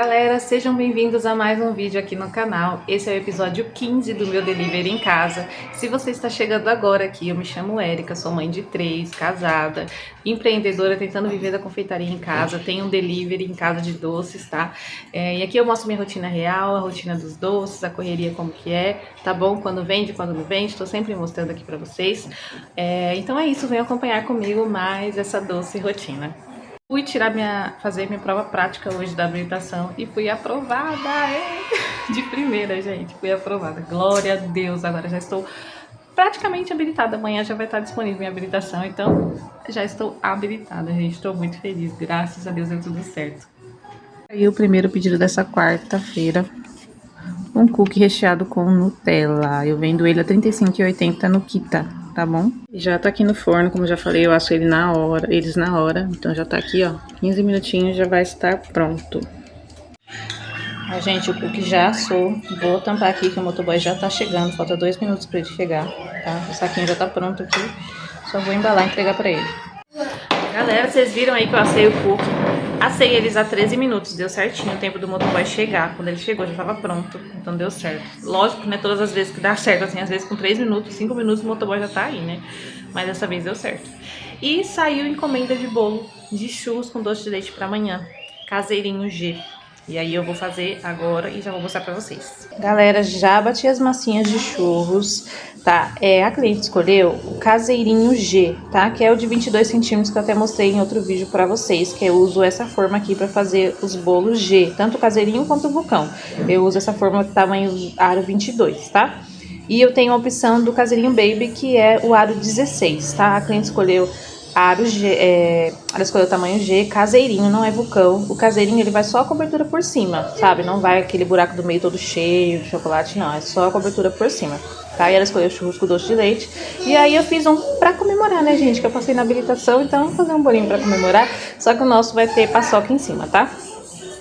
Galera, sejam bem-vindos a mais um vídeo aqui no canal. Esse é o episódio 15 do meu Delivery em Casa. Se você está chegando agora aqui, eu me chamo Érica, sou mãe de 3, casada, empreendedora, tentando viver da confeitaria em casa. Tenho um delivery em casa de doces, tá? E aqui eu mostro minha rotina real, a rotina dos doces, a correria como que é, tá bom? Quando vende, quando não vende, tô sempre mostrando aqui pra vocês. Então é isso, venham acompanhar comigo mais essa doce rotina. Fui fazer minha prova prática hoje da habilitação e fui aprovada, de primeira, gente, fui aprovada. Glória a Deus, agora já estou praticamente habilitada. Amanhã já vai estar disponível minha habilitação, então já estou habilitada, gente. Estou muito feliz, graças a Deus deu tudo certo. Aí o primeiro pedido dessa quarta-feira, um cookie recheado com Nutella. Eu vendo ele a R$ 35,80 no Kita, tá bom? Já tá aqui no forno, como já falei, eu asso ele na hora, eles na hora. Então já tá aqui, ó, 15 minutinhos já vai estar pronto. A gente, o cookie já assou. Vou tampar aqui que o motoboy já tá chegando, falta 2 minutos pra ele chegar, tá? O saquinho já tá pronto aqui, só vou embalar e entregar pra ele. Galera, vocês viram aí que eu assei o cookie? Assei eles há 13 minutos, deu certinho o tempo do motoboy chegar. Quando ele chegou já tava pronto, então deu certo. Lógico, né, todas as vezes que dá certo, assim, às vezes com 3 minutos, 5 minutos o motoboy já tá aí, né? Mas dessa vez deu certo. E saiu encomenda de bolo de churros com doce de leite pra amanhã, caseirinho G. E aí eu vou fazer agora e já vou mostrar pra vocês. Galera, já bati as massinhas de churros, tá? A cliente escolheu o caseirinho G, tá? Que é o de 22 centímetros que eu até mostrei em outro vídeo pra vocês, que eu uso essa forma aqui pra fazer os bolos G, tanto o caseirinho quanto o vulcão. Eu uso essa forma tamanho aro 22, tá? E eu tenho a opção do caseirinho Baby, que é o aro 16, tá? A cliente escolheu aro G, ela escolheu o tamanho G, caseirinho, não é vulcão. O caseirinho, ele vai só a cobertura por cima, sabe? Não vai aquele buraco do meio todo cheio de chocolate, não. É só a cobertura por cima, tá? E ela escolheu churros com doce de leite. E aí eu fiz um pra comemorar, né, gente? Que eu passei na habilitação, então vou fazer um bolinho pra comemorar. Só que o nosso vai ter paçoca em cima, tá?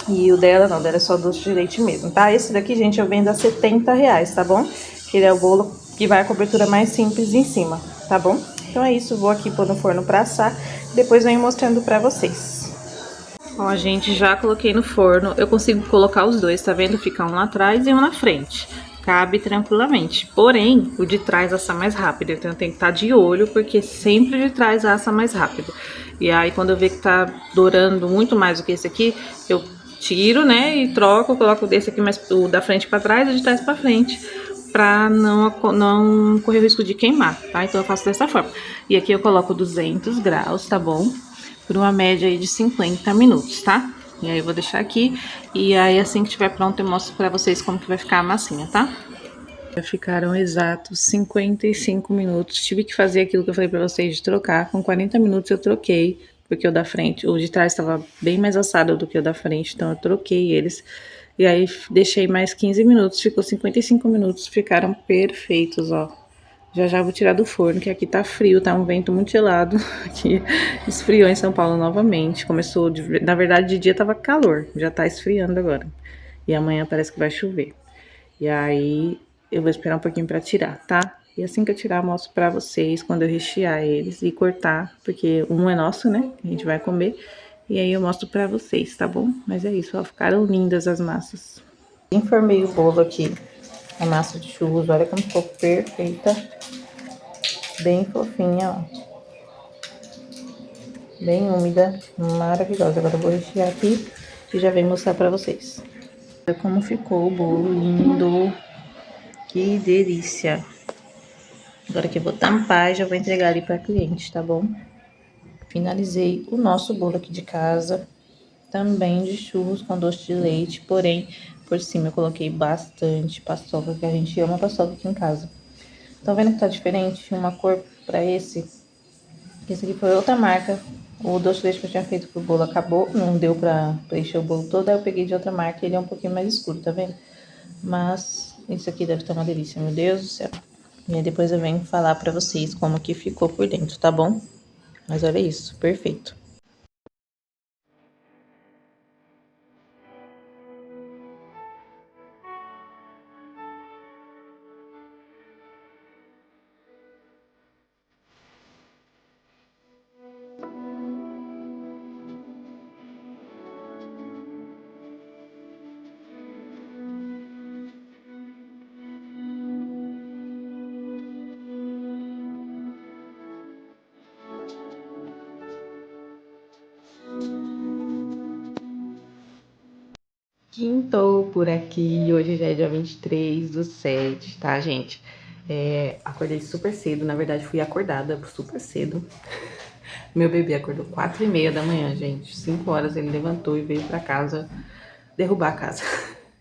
E o dela, não, o dela é só doce de leite mesmo, tá? Esse daqui, gente, eu vendo a R$ 70, tá bom? Que ele é o bolo que vai a cobertura mais simples em cima, tá bom? Então é isso, vou aqui pôr no forno pra assar, depois venho mostrando pra vocês. Ó, gente, já coloquei no forno, eu consigo colocar os dois, tá vendo? Fica um lá atrás e um na frente. Cabe tranquilamente, porém, o de trás assa mais rápido, então eu tenho que estar de olho, porque sempre de trás assa mais rápido. E aí, quando eu ver que tá dourando muito mais do que esse aqui, eu tiro, né, e troco, coloco desse aqui mais o da frente pra trás e o de trás pra frente, pra não correr o risco de queimar, tá? Então eu faço dessa forma. E aqui eu coloco 200 graus, tá bom? Por uma média aí de 50 minutos, tá? E aí eu vou deixar aqui, e aí assim que tiver pronto eu mostro pra vocês como que vai ficar a massinha, tá? Já ficaram exatos 55 minutos, tive que fazer aquilo que eu falei pra vocês de trocar, com 40 minutos eu troquei, porque o da frente, o de trás estava bem mais assado do que o da frente, então eu troquei eles. E aí deixei mais 15 minutos, ficou 55 minutos, ficaram perfeitos, ó. Já já vou tirar do forno, que aqui tá frio, tá um vento muito gelado. Aqui esfriou em São Paulo novamente. Começou, na verdade, de dia tava calor, já tá esfriando agora. E amanhã parece que vai chover. E aí eu vou esperar um pouquinho pra tirar, tá? E assim que eu tirar, eu mostro pra vocês quando eu rechear eles e cortar, porque um é nosso, né? A gente vai comer. E aí eu mostro pra vocês, tá bom? Mas é isso, ó, ficaram lindas as massas. Informei o bolo aqui, a massa de churros, olha como ficou perfeita. Bem fofinha, ó. Bem úmida, maravilhosa. Agora eu vou rechear aqui e já venho mostrar pra vocês. Olha como ficou o bolo, lindo. Que delícia. Agora que eu vou tampar e já vou entregar ali pra cliente, tá bom? Finalizei o nosso bolo aqui de casa, também de churros com doce de leite, porém, por cima eu coloquei bastante paçoca, que a gente ama paçoca aqui em casa. Estão vendo que tá diferente? Uma cor pra esse. Esse aqui foi outra marca. O doce de leite que eu tinha feito pro bolo acabou, não deu pra encher o bolo todo, aí eu peguei de outra marca e ele é um pouquinho mais escuro, tá vendo? Mas esse aqui deve estar uma delícia, meu Deus do céu. E aí depois eu venho falar pra vocês como que ficou por dentro, tá bom? Mas olha isso, perfeito. Quintou por aqui, hoje já é dia 23/7, tá, gente? Acordei super cedo, na verdade fui acordada super cedo. Meu bebê acordou 4h30 da manhã, gente. 5 horas ele levantou e veio pra casa derrubar a casa.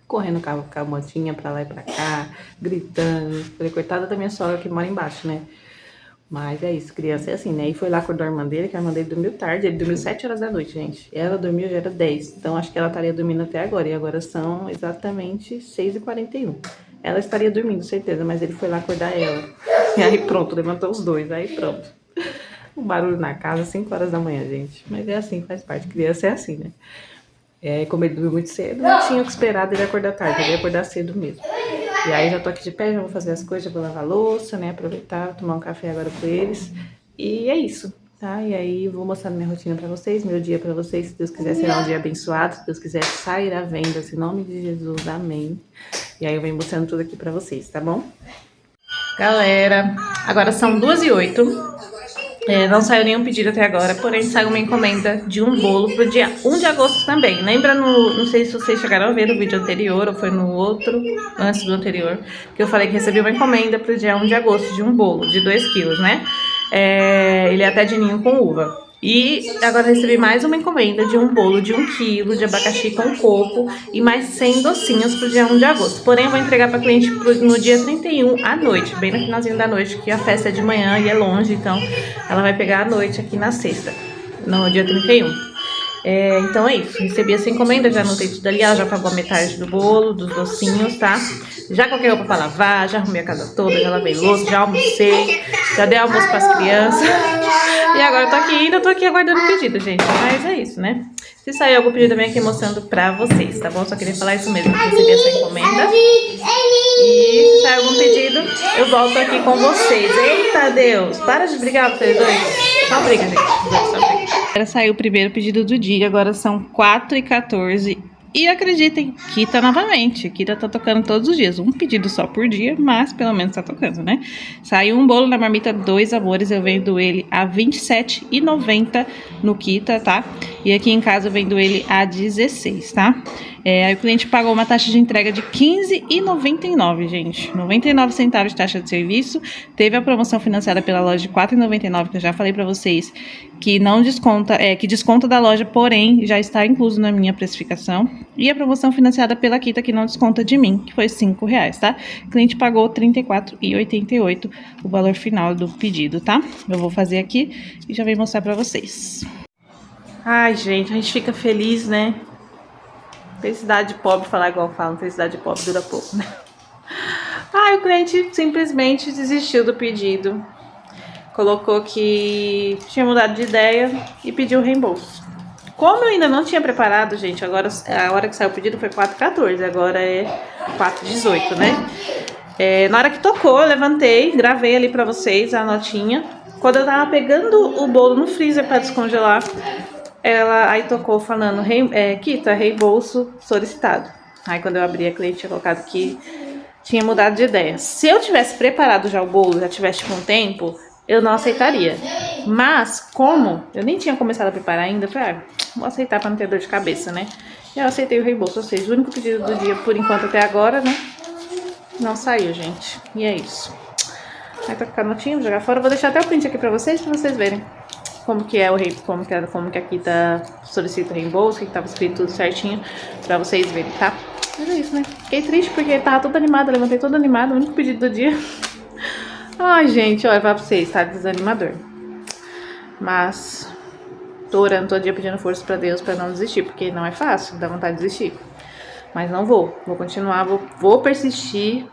Correndo com a motinha pra lá e pra cá, gritando. Falei, coitada da minha sogra que mora embaixo, né? Mas é isso, criança é assim, né? E foi lá, acordou a irmã dele, que a irmã dele dormiu tarde. Ele dormiu 7 horas da noite, gente. Ela dormiu, já era 10. Então acho que ela estaria dormindo até agora. E agora são exatamente 6h41. Ela estaria dormindo, certeza, mas ele foi lá acordar ela. E aí pronto, levantou os dois, aí pronto. Um barulho na casa, 5 horas da manhã, gente. Mas é assim, faz parte. Criança é assim, né? Como ele dormiu muito cedo, não tinha o que esperar dele acordar tarde, ele ia acordar cedo mesmo. E aí já tô aqui de pé, já vou fazer as coisas, já vou lavar a louça, né? Aproveitar, tomar um café agora com eles. E é isso, tá? E aí vou mostrar minha rotina pra vocês, meu dia pra vocês. Se Deus quiser, será um dia abençoado. Se Deus quiser, sair à venda, em nome de Jesus, amém. E aí eu venho mostrando tudo aqui pra vocês, tá bom? Galera, agora são 2h08. Não saiu nenhum pedido até agora, porém saiu uma encomenda de um bolo pro dia 1 de agosto também. Lembra não sei se vocês chegaram a ver no vídeo anterior ou foi no outro, antes do anterior, que eu falei que recebi uma encomenda pro dia 1 de agosto de um bolo de 2 quilos, né? Ele é até de ninho com uva. E agora recebi mais uma encomenda de um bolo de 1 quilo de abacaxi com coco e mais 100 docinhos pro dia 1 de agosto. Porém, eu vou entregar para cliente no dia 31 à noite, bem no finalzinho da noite, que a festa é de manhã e é longe, então ela vai pegar à noite aqui na sexta, no dia 31. Então é isso, recebi essa encomenda, já anotei tudo ali, ela já pagou a metade do bolo, dos docinhos, tá? Já coloquei roupa pra lavar, já arrumei a casa toda, já lavei louça, já almocei, já dei almoço pras crianças. E agora eu tô aqui, ainda tô aqui aguardando o pedido, gente. Mas é isso, né? Se sair algum pedido, eu venho aqui mostrando pra vocês, tá bom? Só queria falar isso mesmo, que recebi essa encomenda. E se sair algum pedido, eu volto aqui com vocês. Eita, Deus! Para de brigar vocês dois. Só briga, gente. Só briga. Agora saiu o primeiro pedido do dia, agora são 4h14. E acreditem, Kita novamente. Kita tá tocando todos os dias. Um pedido só por dia, mas pelo menos tá tocando, né? Saiu um bolo na marmita Dois Amores. Eu vendo ele a R$ 27,90 no Kita, tá? E aqui em casa eu vendo ele a 16, tá? Aí o cliente pagou uma taxa de entrega de R$ 15,99, gente. 99 centavos de taxa de serviço. Teve a promoção financiada pela loja de R$ 4,99, que eu já falei pra vocês, que não desconta, que desconta da loja, porém já está incluso na minha precificação. E a promoção financiada pela Kita, que não desconta de mim, que foi R$ 5,00, tá? O cliente pagou R$ 34,88 o valor final do pedido, tá? Eu vou fazer aqui e já venho mostrar pra vocês. Ai, gente, a gente fica feliz, né? Felicidade pobre, falar igual falam, felicidade pobre dura pouco, né? Ai, o cliente simplesmente desistiu do pedido. Colocou que tinha mudado de ideia e pediu reembolso. Como eu ainda não tinha preparado, gente, agora a hora que saiu o pedido foi 4h14, agora é 4h18, né? Na hora que tocou, eu levantei, gravei ali pra vocês a notinha. Quando eu tava pegando o bolo no freezer pra descongelar, ela aí tocou falando, Kita, reembolso solicitado. Aí quando eu abri, a cliente tinha colocado que tinha mudado de ideia. Se eu tivesse preparado já o bolo, já tivesse com tempo, eu não aceitaria. Mas, como eu nem tinha começado a preparar ainda, eu falei, vou aceitar pra não ter dor de cabeça, né? E eu aceitei o reembolso, ou seja, o único pedido do dia, por enquanto, até agora, né? Não saiu, gente. E é isso. Aí tá com a notinha, vou jogar fora. Vou deixar até o print aqui pra vocês verem como que é como que aqui tá, solicita o reembolso, que tava escrito tudo certinho, pra vocês verem, tá? Mas é isso, né? Fiquei triste porque tava toda animada, levantei toda animada, o único pedido do dia. Ai, gente, olha, vai pra vocês, tá desanimador. Mas tô orando todo dia pedindo força pra Deus pra não desistir, porque não é fácil, dá vontade de desistir. Mas não vou continuar, vou persistir.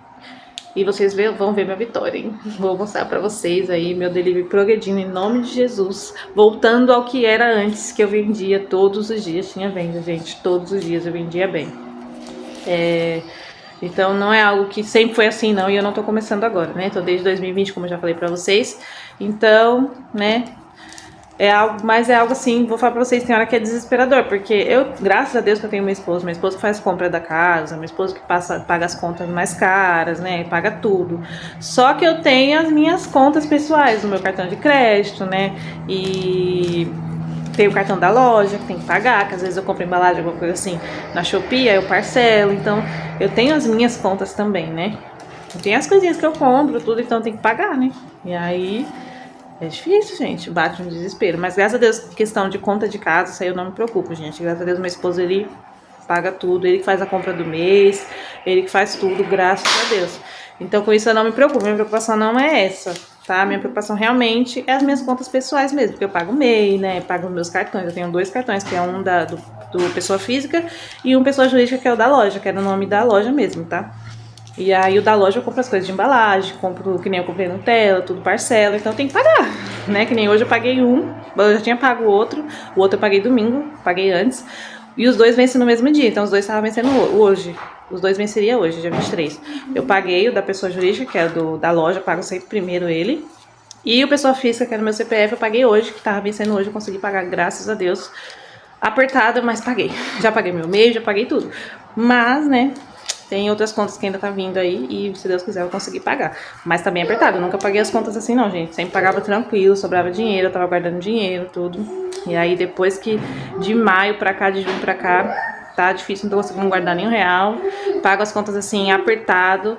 E vocês vão ver minha vitória, hein? Vou mostrar pra vocês aí meu delivery progredindo em nome de Jesus. Voltando ao que era antes, que eu vendia todos os dias. Tinha venda, gente. Todos os dias eu vendia bem. Então não é algo que sempre foi assim, não. E eu não tô começando agora, né? Tô desde 2020, como eu já falei pra vocês. Então, né? Mas é algo assim, vou falar pra vocês, tem hora que é desesperador, porque eu, graças a Deus que eu tenho meu esposo que faz compra da casa, meu esposo que paga as contas mais caras, né, paga tudo. Só que eu tenho as minhas contas pessoais, o meu cartão de crédito, né, e tem o cartão da loja, que tem que pagar, que às vezes eu compro embalagem, alguma coisa assim, na Shopee, aí eu parcelo. Então, eu tenho as minhas contas também, né? Tem as coisinhas que eu compro, tudo, então tem que pagar, né? E aí, é difícil, gente, bate um desespero. Mas graças a Deus, questão de conta de casa, isso aí eu não me preocupo, gente. Graças a Deus, meu esposo, ele paga tudo, ele que faz a compra do mês, ele que faz tudo, graças a Deus. Então, com isso eu não me preocupo, minha preocupação não é essa, tá? Minha preocupação realmente é as minhas contas pessoais mesmo, porque eu pago o MEI, né? Pago meus cartões, eu tenho 2 cartões, que é um do pessoa física e um pessoa jurídica, que é o da loja, que é o nome da loja mesmo, tá? E aí o da loja eu compro as coisas de embalagem, compro que nem eu comprei Nutella, tudo parcela, então tem que pagar, né? Que nem hoje eu paguei eu já tinha pago o outro eu paguei domingo, paguei antes, e os 2 vencem no mesmo dia, então os 2 estavam vencendo hoje. Os 2 venceria hoje, dia 23. Eu paguei o da pessoa jurídica, que é da loja, eu pago sempre primeiro ele. E o pessoa física, que era o meu CPF, eu paguei hoje, que tava vencendo hoje, eu consegui pagar, graças a Deus. Apertada, mas paguei. Já paguei meu mês, já paguei tudo. Mas, né, tem outras contas que ainda tá vindo aí e, se Deus quiser, eu consegui pagar. Mas tá bem apertado, eu nunca paguei as contas assim não, gente. Sempre pagava tranquilo, sobrava dinheiro, eu tava guardando dinheiro, tudo. E aí, depois que de maio pra cá, de junho pra cá, tá difícil, não tô conseguindo guardar nenhum real. Pago as contas assim, apertado.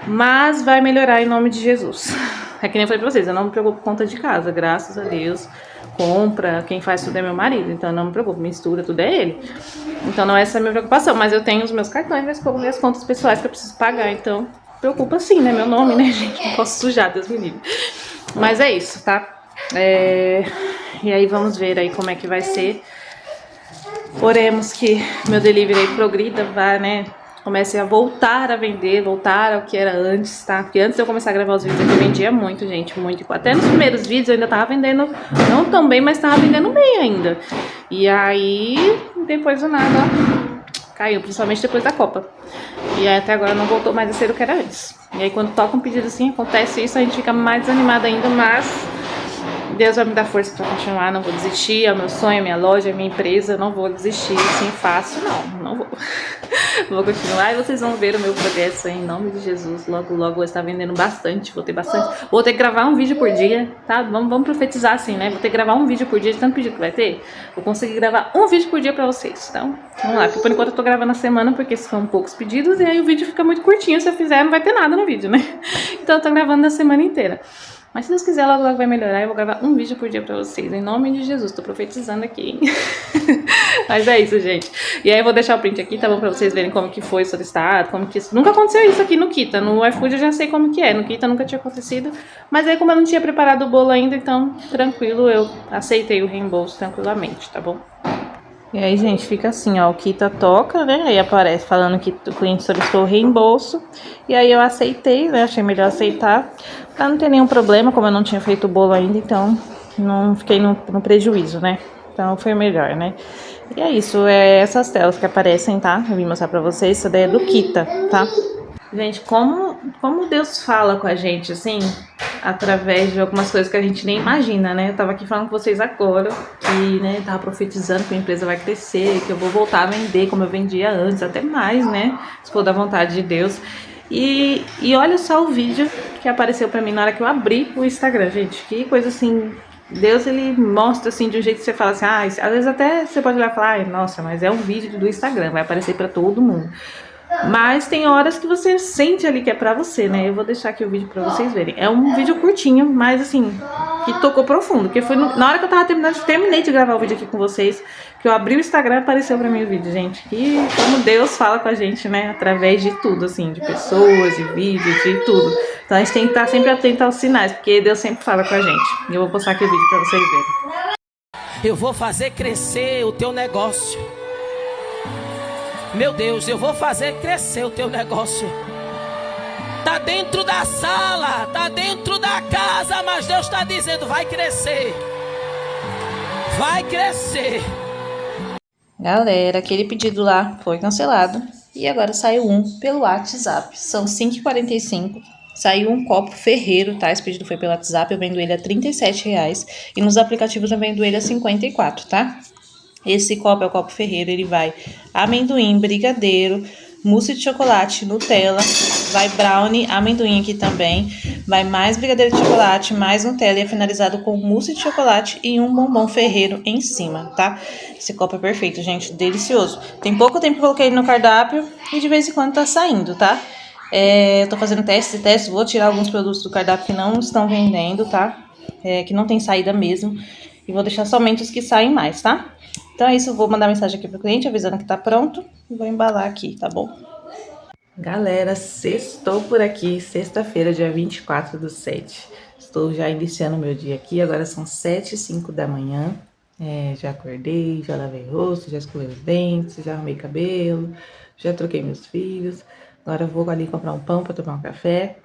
Mas vai melhorar em nome de Jesus. É que nem eu falei pra vocês, eu não me preocupo com conta de casa, graças a Deus. Compra, quem faz tudo é meu marido, então eu não me preocupo, mistura, tudo é ele. Então não é essa a minha preocupação, mas eu tenho os meus cartões, minhas contas pessoais que eu preciso pagar, então preocupa sim, né? Meu nome, né, gente? Não posso sujar, Deus me livre. Mas é isso, tá? E aí vamos ver aí como é que vai ser. Oremos que meu delivery aí progrida, vá, né? Comece a voltar a vender, voltar ao que era antes, tá? Porque antes de eu começar a gravar os vídeos aqui, eu vendia muito, gente, muito. Até nos primeiros vídeos eu ainda tava vendendo, não tão bem, mas tava vendendo bem ainda. E aí, depois do nada, ó, caiu, principalmente depois da Copa. E aí até agora não voltou mais a ser o que era antes. E aí quando toca um pedido assim, acontece isso, a gente fica mais desanimada ainda, mas Deus vai me dar força pra continuar, não vou desistir, é o meu sonho, é minha loja, é minha empresa, não vou desistir assim fácil, não vou. Vou continuar e vocês vão ver o meu progresso aí, em nome de Jesus. Logo, logo vou estar vendendo bastante, vou ter bastante. Vou ter que gravar um vídeo por dia, tá? Vamos profetizar assim, né? Vou ter que gravar um vídeo por dia, de tanto pedido que vai ter. Vou conseguir gravar um vídeo por dia pra vocês, então vamos lá. Porque por enquanto eu tô gravando a semana, porque são poucos pedidos e aí o vídeo fica muito curtinho. Se eu fizer, não vai ter nada no vídeo, né? Então eu tô gravando na semana inteira. Mas se Deus quiser, logo, logo vai melhorar. Eu vou gravar um vídeo por dia pra vocês. Em nome de Jesus. Tô profetizando aqui, hein? Mas é isso, gente. E aí eu vou deixar o print aqui, tá bom? Pra vocês verem como que foi solicitado, como que... Nunca aconteceu isso aqui no Kita. No iFood eu já sei como que é. No Kita nunca tinha acontecido. Mas aí como eu não tinha preparado o bolo ainda, então tranquilo, eu aceitei o reembolso tranquilamente, tá bom? E aí, gente, fica assim, ó, o Kita toca, né? Aí aparece falando que o cliente solicitou o reembolso. E aí eu aceitei, né? Achei melhor aceitar. Pra não ter nenhum problema, como eu não tinha feito o bolo ainda, então não fiquei no prejuízo, né? Então foi melhor, né? E é isso, é essas telas que aparecem, tá? Eu vim mostrar pra vocês, essa daí é do Kita, tá? Gente, como Deus fala com a gente, assim, através de algumas coisas que a gente nem imagina, né? Eu tava aqui falando com vocês agora que, né, tava profetizando que a empresa vai crescer, que eu vou voltar a vender como eu vendia antes, até mais, né? Se for da vontade de Deus. E olha só o vídeo que apareceu pra mim na hora que eu abri o Instagram, gente. Que coisa assim, Deus, ele mostra assim de um jeito que você fala assim, às vezes até você pode olhar e falar, nossa, mas é um vídeo do Instagram, vai aparecer pra todo mundo. Mas tem horas que você sente ali que é pra você, né? Eu vou deixar aqui o vídeo pra vocês verem. É um vídeo curtinho, mas assim, que tocou profundo. Que foi na hora que eu tava terminei de gravar o vídeo aqui com vocês, que eu abri o Instagram e apareceu pra mim o vídeo, gente. Que como Deus fala com a gente, né? Através de tudo, assim, de pessoas, de vídeos, de tudo. Então a gente tem que estar sempre atento aos sinais, porque Deus sempre fala com a gente. E eu vou postar aqui o vídeo pra vocês verem. Eu vou fazer crescer o teu negócio. Meu Deus, eu vou fazer crescer o teu negócio. Tá dentro da sala, tá dentro da casa, mas Deus está dizendo, vai crescer. Vai crescer. Galera, aquele pedido lá foi cancelado. E agora saiu um pelo WhatsApp. São 5h45. Saiu um copo Ferreiro, tá? Esse pedido foi pelo WhatsApp, eu vendo ele a R$37. E nos aplicativos eu vendo ele a 54, tá? Esse copo é o copo Ferreiro, ele vai amendoim, brigadeiro, mousse de chocolate, Nutella, vai brownie, amendoim aqui também, Vai mais brigadeiro de chocolate, mais Nutella e é finalizado com mousse de chocolate e um bombom Ferreiro em cima, tá? Esse copo é perfeito, gente, delicioso. Tem pouco tempo que eu coloquei ele no cardápio e de vez em quando tá saindo, tá? Eu tô fazendo testes, vou tirar alguns produtos do cardápio que não estão vendendo, tá? Que não tem saída mesmo. E vou deixar somente os que saem mais, tá? Então é isso, vou mandar mensagem aqui pro cliente avisando que tá pronto e vou embalar aqui, tá bom? Galera, sextou por aqui, sexta-feira, dia 24/7. Estou já iniciando meu dia aqui, agora são 7h05 da manhã. Já acordei, já lavei o rosto, já escovei os dentes, já arrumei cabelo, já troquei meus filhos. Agora eu vou ali comprar um pão para tomar um café,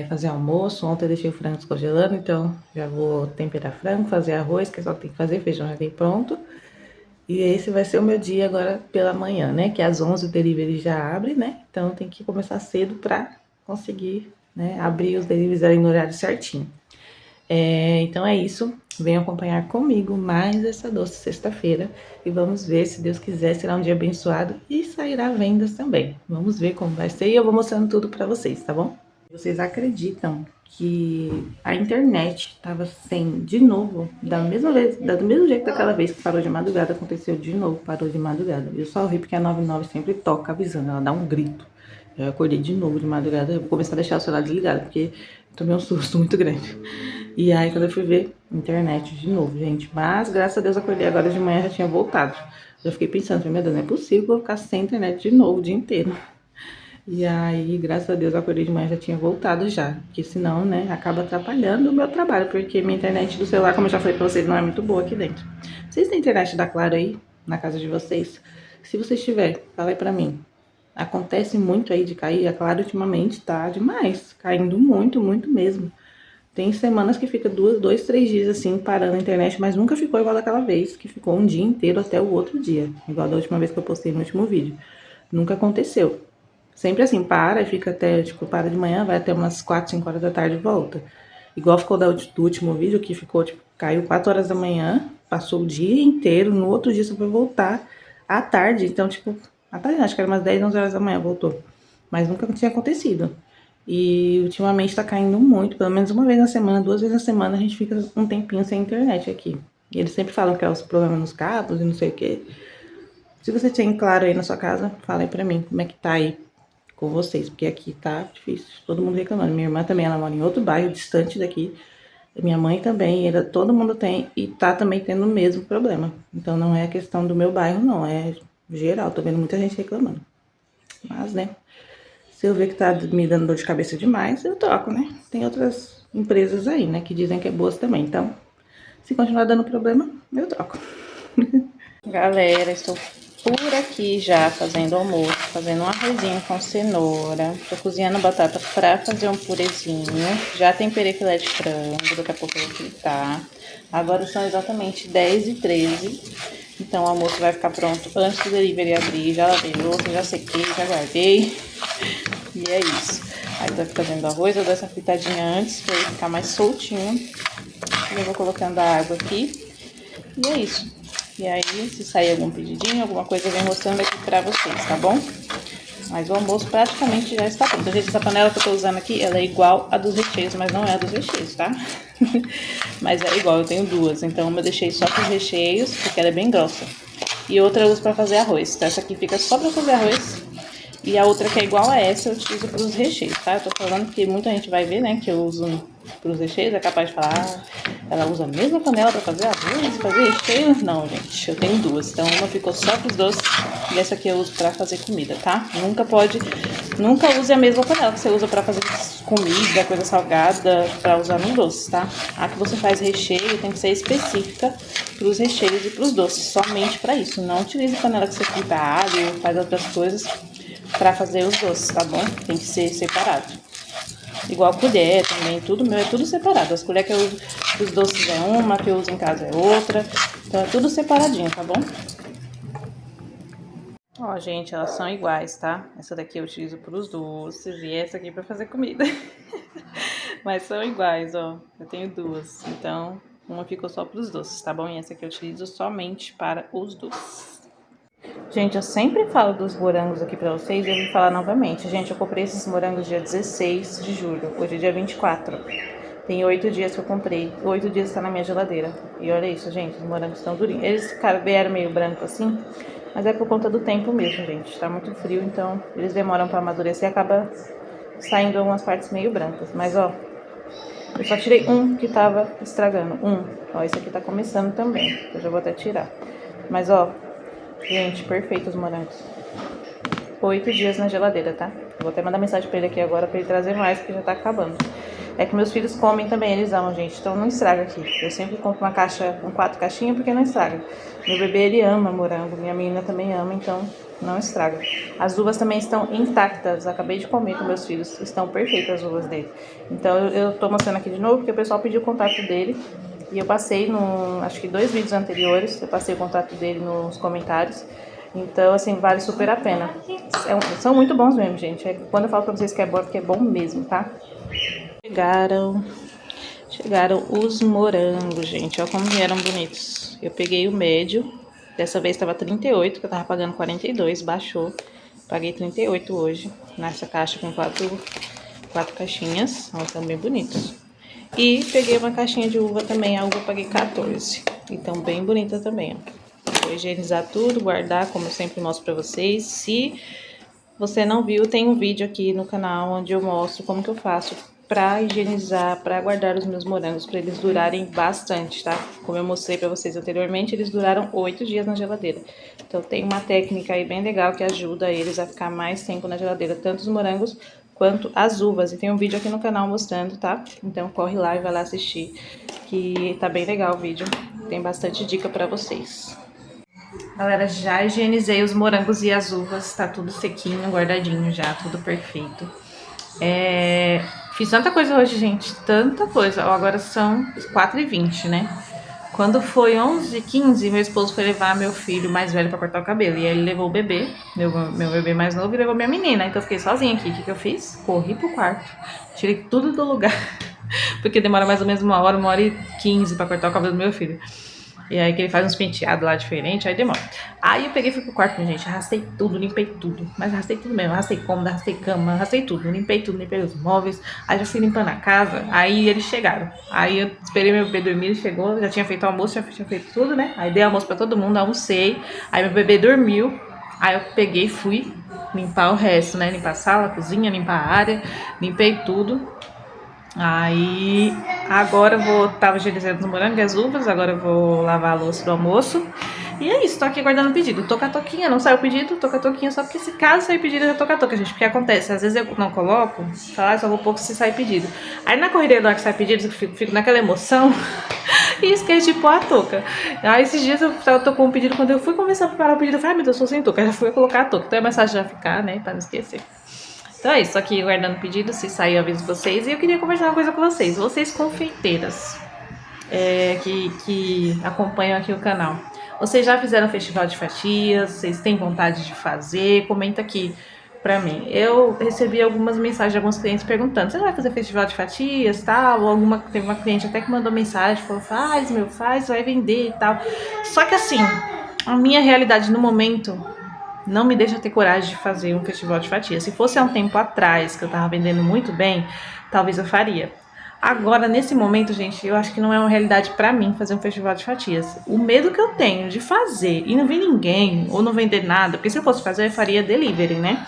fazer almoço. Ontem eu deixei o frango descongelando, então já vou temperar frango, fazer arroz, que é só que tem que fazer, feijão já tem pronto. E esse vai ser o meu dia agora pela manhã, né? Que às 11 o delivery já abre, né? Então tem que começar cedo pra conseguir, né, abrir os deliveries ali no horário certinho. Então é isso. Venham acompanhar comigo mais essa doce sexta-feira. E vamos ver, se Deus quiser, será um dia abençoado e sairá vendas também. Vamos ver como vai ser e eu vou mostrando tudo pra vocês, tá bom? Vocês acreditam que a internet tava sem, de novo, da mesma vez, do mesmo jeito daquela vez que parou de madrugada, aconteceu de novo, parou de madrugada. Eu só ouvi porque a 99 sempre toca avisando, ela dá um grito. Eu acordei de novo de madrugada, eu vou começar a deixar o celular desligado, porque eu tomei um susto muito grande. E aí, quando eu fui ver, internet de novo, gente. Mas, graças a Deus, acordei agora de manhã, já tinha voltado. Já fiquei pensando, meu Deus, não é possível que eu vou ficar sem internet de novo o dia inteiro. E aí, graças a Deus, eu acordei de manhã, já tinha voltado já. Porque senão, né, acaba atrapalhando o meu trabalho. Porque minha internet do celular, como eu já falei pra vocês, não é muito boa aqui dentro. Vocês têm internet da Claro aí, na casa de vocês? Se vocês tiverem, fala aí pra mim. Acontece muito aí de cair, a Claro ultimamente tá demais. Caindo muito, muito mesmo. Tem semanas que fica 2, 3 dias assim, parando a internet, mas nunca ficou igual daquela vez, que ficou um dia inteiro até o outro dia. Igual da última vez que eu postei no último vídeo. Nunca aconteceu. Sempre assim, para e fica até, tipo, para de manhã, vai até umas 4, 5 horas da tarde e volta. Igual ficou do último vídeo, que ficou, tipo, caiu 4 horas da manhã, passou o dia inteiro, no outro dia só foi voltar à tarde. Então, tipo, à tarde, acho que era umas 10, 11 horas da manhã, voltou. Mas nunca tinha acontecido. E ultimamente tá caindo muito, pelo menos uma vez na semana, 2 vezes na semana, a gente fica um tempinho sem internet aqui. E eles sempre falam que é os problemas nos cabos e não sei o quê. Se você tem Claro aí na sua casa, fala aí pra mim como é que tá aí com vocês, porque aqui tá difícil, todo mundo reclamando. Minha irmã também, ela mora em outro bairro distante daqui. Minha mãe também, todo mundo tem e tá também tendo o mesmo problema. Então não é questão do meu bairro, não, é geral, tô vendo muita gente reclamando. Mas, né, se eu ver que tá me dando dor de cabeça demais, eu troco, né? Tem outras empresas aí, né, que dizem que é boas também. Então, se continuar dando problema, eu troco. Galera, estou por aqui já fazendo almoço, fazendo um arrozinho com cenoura. Tô cozinhando batata pra fazer um purezinho. Já temperei filé de frango, daqui a pouco eu vou fritar. Agora são exatamente 10h13. Então o almoço vai ficar pronto antes do delivery abrir. Já lavei louça, já sequei, já guardei. E é isso. Aí tô aqui fazendo arroz, eu dou essa fritadinha antes pra ele ficar mais soltinho. Eu vou colocando a água aqui. E é isso. E aí, se sair algum pedidinho, alguma coisa, eu venho mostrando aqui pra vocês, tá bom? Mas o almoço praticamente já está pronto. Gente, essa panela que eu tô usando aqui, ela é igual a dos recheios, mas não é a dos recheios, tá? Mas é igual, eu tenho duas. Então, uma eu deixei só pros recheios, porque ela é bem grossa. E outra eu uso pra fazer arroz. Então, essa aqui fica só pra fazer arroz. E a outra que é igual a essa, eu utilizo pros recheios, tá? Eu tô falando porque muita gente vai ver, né, que eu uso pros recheios, é capaz de falar, ela usa a mesma panela pra fazer arroz, fazer recheio? Não, gente, eu tenho duas. Então, uma ficou só pros doces e essa aqui eu uso pra fazer comida, tá? Nunca use a mesma panela que você usa pra fazer comida, coisa salgada, pra usar no doce, tá? A que você faz recheio tem que ser específica pros recheios e pros doces, somente pra isso. Não utilize panela que você frita alho, faz outras coisas pra fazer os doces, tá bom? Tem que ser separado. Igual colher também, tudo meu é tudo separado. As colheres que eu uso dos doces é uma, que eu uso em casa é outra. Então é tudo separadinho, tá bom? Ó, gente, elas são iguais, tá? Essa daqui eu utilizo pros doces e essa aqui pra fazer comida. Mas são iguais, ó. Eu tenho duas, então uma ficou só pros doces, tá bom? E essa aqui eu utilizo somente para os doces. Gente, eu sempre falo dos morangos aqui pra vocês e eu vim falar novamente. Gente, eu comprei esses morangos dia 16 de julho, hoje é dia 24. Tem 8 dias que eu comprei, 8 dias tá na minha geladeira. E olha isso, gente, os morangos estão durinhos. Eles, cara, vieram meio branco assim, mas é por conta do tempo mesmo, gente. Tá muito frio, então eles demoram pra amadurecer e acaba saindo algumas partes meio brancas. Mas, ó, eu só tirei um que tava estragando, Ó, esse aqui tá começando também, eu já vou até tirar. Mas, ó, gente, perfeito os morangos. 8 dias na geladeira, tá? Eu vou até mandar mensagem pra ele aqui agora pra ele trazer mais, porque já tá acabando. É que meus filhos comem também, eles amam, gente, então não estraga aqui. Eu sempre compro uma caixa, 4 caixinhas, porque não estraga. Meu bebê, ele ama morango, minha menina também ama, então não estraga. As uvas também estão intactas, acabei de comer com meus filhos, estão perfeitas as uvas dele. Então eu tô mostrando aqui de novo, porque o pessoal pediu o contato dele. E eu passei, acho que 2 vídeos anteriores, eu passei o contato dele nos comentários. Então, assim, vale super a pena. São muito bons mesmo, gente. Quando eu falo pra vocês que é bom, porque é bom mesmo, tá? Chegaram os morangos, gente. Olha como vieram bonitos. Eu peguei o médio. Dessa vez tava 38, que eu tava pagando 42, baixou. Paguei 38 hoje. Nessa caixa com 4 caixinhas. Olha, são bem bonitos. E peguei uma caixinha de uva também. A uva eu paguei 14. Então, bem bonita também, ó. Vou higienizar tudo, guardar, como eu sempre mostro pra vocês. Se você não viu, tem um vídeo aqui no canal onde eu mostro como que eu faço pra higienizar, pra guardar os meus morangos, pra eles durarem bastante, tá? Como eu mostrei pra vocês anteriormente, eles duraram 8 dias na geladeira. Então tem uma técnica aí bem legal que ajuda eles a ficar mais tempo na geladeira, tanto os morangos quanto as uvas. E tem um vídeo aqui no canal mostrando, tá? Então corre lá e vai lá assistir, que tá bem legal o vídeo. Tem bastante dica pra vocês. Galera, já higienizei os morangos e as uvas, tá tudo sequinho, guardadinho já, tudo perfeito. Fiz tanta coisa hoje, gente, tanta coisa. Ó, agora são 4h20, né? Quando foi 11h15, meu esposo foi levar meu filho mais velho pra cortar o cabelo. E aí ele levou o bebê, meu bebê mais novo, e levou minha menina. Então eu fiquei sozinha aqui. O que eu fiz? Corri pro quarto, tirei tudo do lugar. Porque demora mais ou menos 1h15 pra cortar o cabelo do meu filho. E aí que ele faz uns penteados lá diferentes, aí demora. Aí eu peguei e fui pro quarto, gente, arrastei tudo, limpei tudo. Mas arrastei tudo mesmo, arrastei cômoda, arrastei cama, arrastei tudo. Limpei tudo, limpei os móveis. Aí já fui limpando a casa, aí eles chegaram. Aí eu esperei meu bebê dormir, ele chegou, já tinha feito o almoço, já tinha feito tudo, né? Aí dei almoço pra todo mundo, almocei. Aí meu bebê dormiu, aí eu peguei e fui limpar o resto, né? Limpar a sala, a cozinha, limpar a área, limpei tudo. Aí, agora tava higienizando os morangos e as uvas, agora eu vou lavar a louça do almoço. E é isso, tô aqui guardando o pedido. Tô com a toquinha, não saiu o pedido, tô com a toquinha só porque se caso sair pedido eu já tô com a toca, gente. Porque acontece, às vezes eu não coloco, só vou pouco se sair pedido. Aí na correria da hora que sai pedido, eu fico naquela emoção e esqueci de pôr a touca. Aí esses dias eu tô com um pedido, quando eu fui começar a preparar o pedido, eu falei, meu Deus, eu sou sem touca. Já fui colocar a touca, então é mais fácil já ficar, né, pra não esquecer. Então é isso, aqui guardando pedido, se sair eu aviso vocês. E eu queria conversar uma coisa com vocês. Vocês confeiteiras que acompanham aqui o canal. Vocês já fizeram festival de fatias? Vocês têm vontade de fazer? Comenta aqui pra mim. Eu recebi algumas mensagens de alguns clientes perguntando: você vai fazer festival de fatias, tal? Ou teve uma cliente até que mandou mensagem, falou: faz, vai vender e tal. Só que assim, a minha realidade no momento não me deixa ter coragem de fazer um festival de fatias. Se fosse há um tempo atrás, que eu tava vendendo muito bem, talvez eu faria. Agora, nesse momento, gente, eu acho que não é uma realidade pra mim fazer um festival de fatias. O medo que eu tenho de fazer e não ver ninguém, ou não vender nada, porque se eu fosse fazer, eu faria delivery, né?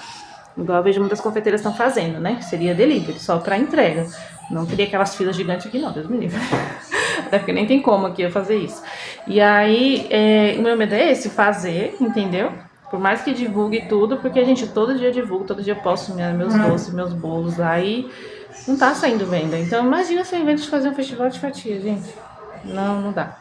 Igual eu vejo muitas confeiteiras estão fazendo, né? Seria delivery, só pra entrega. Não teria aquelas filas gigantes aqui não, Deus me livre. Até porque nem tem como aqui eu fazer isso. E aí, o meu medo é esse, fazer, entendeu? Por mais que divulgue tudo, porque, gente, todo dia eu divulgo, todo dia eu posto meus doces, meus bolos lá e não tá saindo venda. Então, imagina se eu invento de fazer um festival de fatia, gente. Não dá.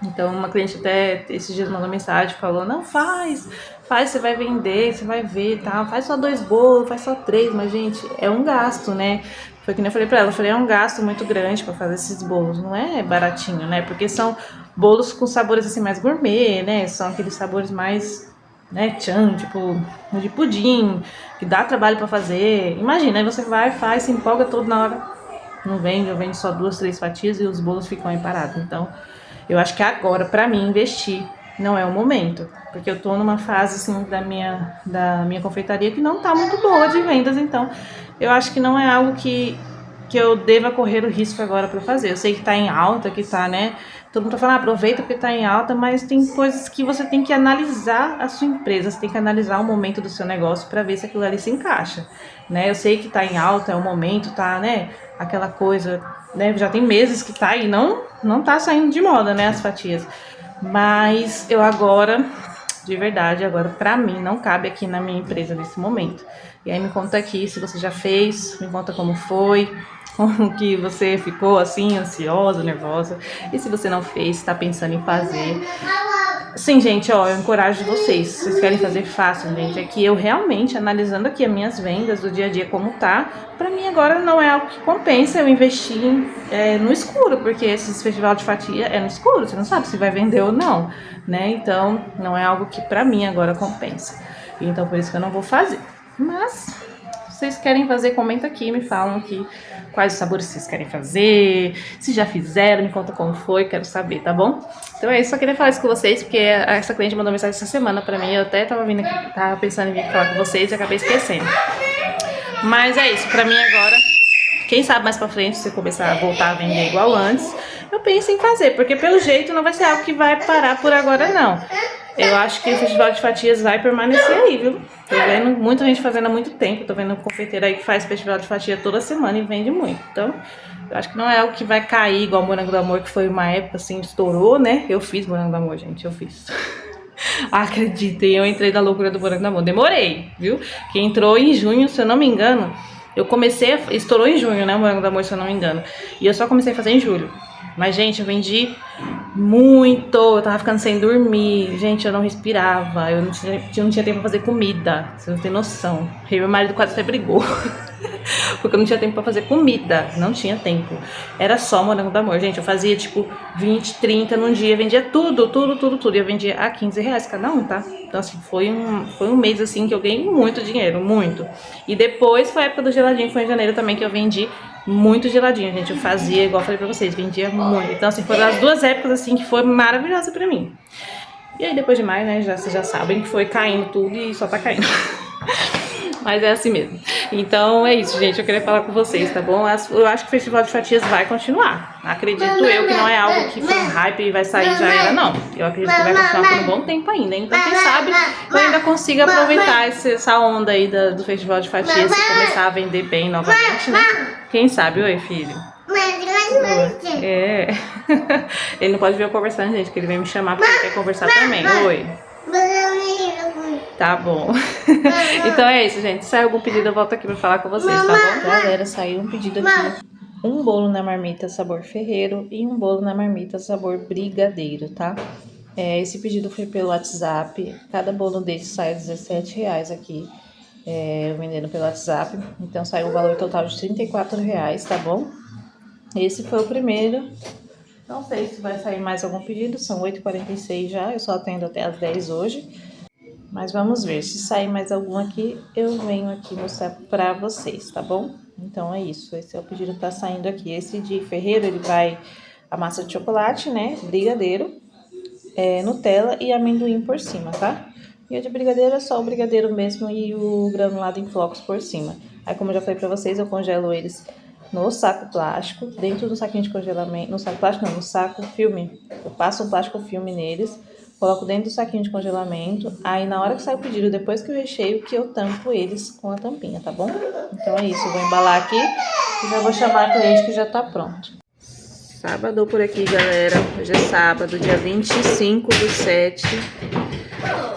Então, uma cliente até esses dias mandou mensagem, falou: não, faz, você vai vender, você vai ver e tal. Faz só 2 bolos, faz só 3, mas, gente, é um gasto, né? Foi que nem eu falei pra ela, é um gasto muito grande pra fazer esses bolos, não é baratinho, né? Porque são bolos com sabores, assim, mais gourmet, né? São aqueles sabores mais, né, tipo de pudim, que dá trabalho pra fazer. Imagina, aí você vai, faz, se empolga todo na hora, não vende, ou vende só 2, 3 fatias e os bolos ficam aí parados. Então, eu acho que agora, pra mim, investir não é o momento. Porque eu tô numa fase, assim, da minha confeitaria que não tá muito boa de vendas, então eu acho que não é algo que eu deva correr o risco agora para fazer. Eu sei que tá em alta, que tá, né? Todo mundo tá falando, aproveita porque tá em alta, mas tem coisas que você tem que analisar a sua empresa, você tem que analisar o momento do seu negócio para ver se aquilo ali se encaixa, né? Eu sei que tá em alta, é o momento, tá, né? Aquela coisa, né? Já tem meses que tá e não tá saindo de moda, né? As fatias. Mas eu agora, de verdade, agora pra mim não cabe aqui na minha empresa nesse momento. E aí me conta aqui se você já fez, me conta como foi, como que você ficou assim, ansiosa, nervosa. E se você não fez, tá pensando em fazer. Sim, gente, ó, eu encorajo vocês. Se vocês querem fazer, fácil, gente. É que eu realmente, analisando aqui as minhas vendas do dia a dia como tá, pra mim agora não é algo que compensa eu investir no escuro, porque esse festival de fatia é no escuro, você não sabe se vai vender ou não, né? Então, não é algo que pra mim agora compensa. Então, por isso que eu não vou fazer. Mas, se vocês querem fazer, comenta aqui, me falam aqui quais os sabores vocês querem fazer, se já fizeram, me conta como foi, quero saber, tá bom? Então é isso, só queria falar isso com vocês, porque essa cliente mandou mensagem essa semana pra mim, eu até tava vindo aqui, tava pensando em vir falar com vocês e acabei esquecendo. Mas é isso, pra mim agora, quem sabe mais pra frente, se eu começar a voltar a vender igual antes, eu penso em fazer, porque pelo jeito não vai ser algo que vai parar por agora não. Eu acho que o Festival de Fatias vai permanecer aí, viu? Tô vendo muita gente fazendo há muito tempo. Tô vendo um confeiteiro aí que faz Festival de Fatia toda semana e vende muito. Então, eu acho que não é algo que vai cair igual o Morango do Amor, que foi uma época assim, estourou, né? Eu fiz Morango do Amor, gente, eu fiz. Acreditem, eu entrei na loucura do Morango do Amor. Demorei, viu? Que entrou em junho, se eu não me engano. Eu comecei, estourou em junho, né? O Morango do Amor, se eu não me engano. E eu só comecei a fazer em julho. Mas, gente, eu vendi muito, eu tava ficando sem dormir, gente, eu não respirava, eu não tinha tempo pra fazer comida, você não tem noção. E meu marido quase até brigou, porque eu não tinha tempo pra fazer comida, não tinha tempo. Era só Morango do Amor, gente, eu fazia tipo 20, 30 num dia, vendia tudo, e eu vendia a R$15 cada um, tá? Então, assim, foi um mês, assim, que eu ganhei muito dinheiro, muito. E depois foi a época do geladinho, foi em janeiro também que eu vendi muito geladinho, gente. Eu fazia, igual eu falei pra vocês, vendia muito. Então, assim, foram as duas épocas, assim, que foi maravilhosa pra mim. E aí, depois de maio, né, vocês já sabem que foi caindo tudo e só tá caindo. Mas é assim mesmo. Então, é isso, gente. Eu queria falar com vocês, tá bom? Eu acho que o Festival de Fatias vai continuar. Acredito eu que não é algo que foi um hype e vai sair já era, não. Eu acredito que vai continuar por um bom tempo ainda. Então, quem sabe eu ainda consiga aproveitar essa onda aí do Festival de Fatias e começar a vender bem novamente, né? Quem sabe? Oi, filho. É. Ele não pode ver eu conversando, gente, que ele vem me chamar porque ele quer conversar também. Oi. Tá bom. Então é isso, gente. Se sair algum pedido, eu volto aqui pra falar com vocês, tá bom? Galera, saiu um pedido aqui. Um bolo na marmita sabor ferreiro e um bolo na marmita sabor brigadeiro, tá? Esse pedido foi pelo WhatsApp. Cada bolo desse sai R$17 aqui. Eu vendendo pelo WhatsApp. Então saiu um valor total de R$34, tá bom? Esse foi o primeiro. Não sei se vai sair mais algum pedido. São 8h46 já. Eu só atendo até às 10 hoje. Mas vamos ver. Se sair mais algum aqui, eu venho aqui mostrar pra vocês, tá bom? Então é isso. Esse é o pedido que tá saindo aqui. Esse de ferreiro, ele vai a massa de chocolate, né? Brigadeiro, Nutella e amendoim por cima, tá? E o de brigadeiro é só o brigadeiro mesmo e o granulado em flocos por cima. Aí, como eu já falei pra vocês, eu congelo eles no saco plástico, dentro do saquinho de congelamento, no saco plástico não, no saco filme. Eu passo um plástico filme neles, coloco dentro do saquinho de congelamento, aí na hora que sai o pedido, depois que eu recheio, que eu tampo eles com a tampinha, tá bom? Então é isso, eu vou embalar aqui e já vou chamar a cliente que já tá pronto. Sábado por aqui, galera. Hoje é sábado, dia 25/7.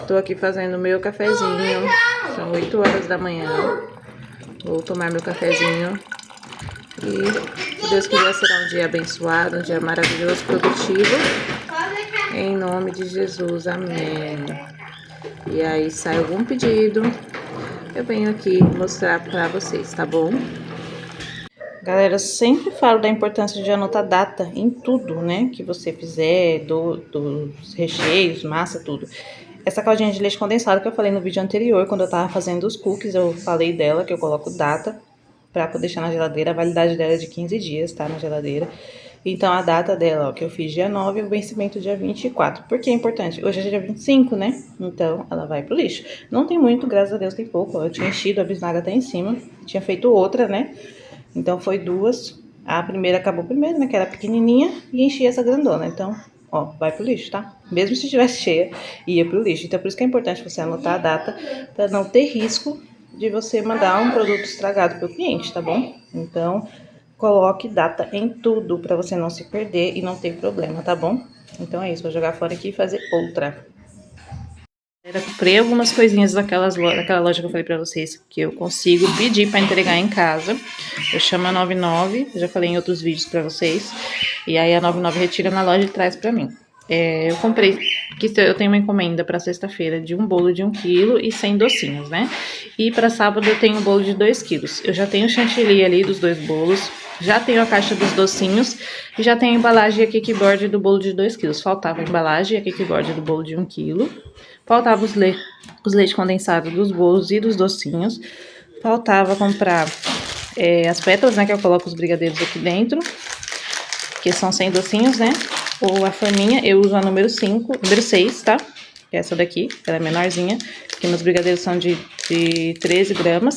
Tô aqui fazendo meu cafezinho, são 8 horas da manhã. Vou tomar meu cafezinho. E, se Deus quiser, será um dia abençoado, um dia maravilhoso, produtivo. Em nome de Jesus, amém. E aí, sai algum pedido, eu venho aqui mostrar pra vocês, tá bom? Galera, eu sempre falo da importância de anotar data em tudo, né? Que você fizer, dos recheios, massa, tudo. Essa caldinha de leite condensado que eu falei no vídeo anterior, quando eu tava fazendo os cookies, eu falei dela, que eu coloco data pra poder deixar na geladeira. A validade dela é de 15 dias, tá? Na geladeira. Então, a data dela, ó, que eu fiz dia 9, o vencimento dia 24. Por que é importante? Hoje é dia 25, né? Então, ela vai pro lixo. Não tem muito, graças a Deus, tem pouco. Ó. Eu tinha enchido a bisnaga até em cima. Tinha feito outra, né? Então, foi duas. A primeira acabou primeiro, né? Que era pequenininha. E enchi essa grandona. Então, ó, vai pro lixo, tá? Mesmo se estivesse cheia, ia pro lixo. Então, por isso que é importante você anotar a data, para não ter risco de você mandar um produto estragado pro cliente, tá bom? Então, coloque data em tudo para você não se perder e não ter problema, tá bom? Então é isso, vou jogar fora aqui e fazer outra. Eu comprei algumas coisinhas daquela loja que eu falei pra vocês que eu consigo pedir pra entregar em casa. Eu chamo a 99, eu já falei em outros vídeos pra vocês. E aí a 99 retira na loja e traz pra mim. Eu comprei, que eu tenho uma encomenda pra sexta-feira de um bolo de 1 quilo e 100 docinhos, né? E pra sábado eu tenho um bolo de 2 quilos. Eu já tenho o chantilly ali dos 2 bolos, já tenho a caixa dos docinhos e já tenho a embalagem e a kickboard do bolo de 2 quilos. Faltava a embalagem e a kickboard do bolo de 1 quilo. Faltava os leite condensado dos bolos e dos docinhos. Faltava comprar as pétalas, né? Que eu coloco os brigadeiros aqui dentro. Que são 100 docinhos, né? Ou a forminha, eu uso a número 6, tá? Que é essa daqui, ela é menorzinha. Porque meus brigadeiros são de 13 gramas.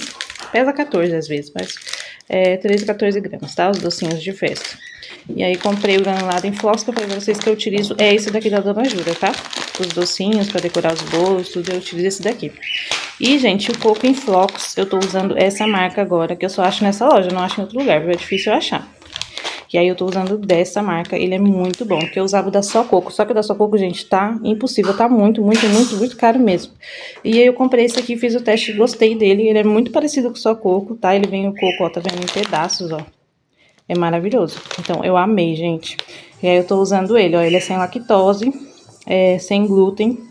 Pesa 14 às vezes, mas 13, 14 gramas, tá? Os docinhos de festa. E aí comprei o granulado em flocos, que eu falei pra vocês que eu utilizo, esse daqui da Dona Jura, tá? Os docinhos, pra decorar os bolos, tudo, eu utilizo esse daqui. E, gente, o coco em flocos, eu tô usando essa marca agora, que eu só acho nessa loja, não acho em outro lugar, porque é difícil eu achar. E aí eu tô usando dessa marca, ele é muito bom, porque eu usava o da Só Coco, só que o da Só Coco, gente, tá impossível, tá muito, muito, muito, muito caro mesmo. E aí eu comprei esse aqui, fiz o teste e gostei dele, ele é muito parecido com o Só Coco, tá? Ele vem o coco, ó, tá vendo, em pedaços, ó. É maravilhoso. Então, eu amei, gente. E aí eu tô usando ele, ó, ele é sem lactose, sem glúten,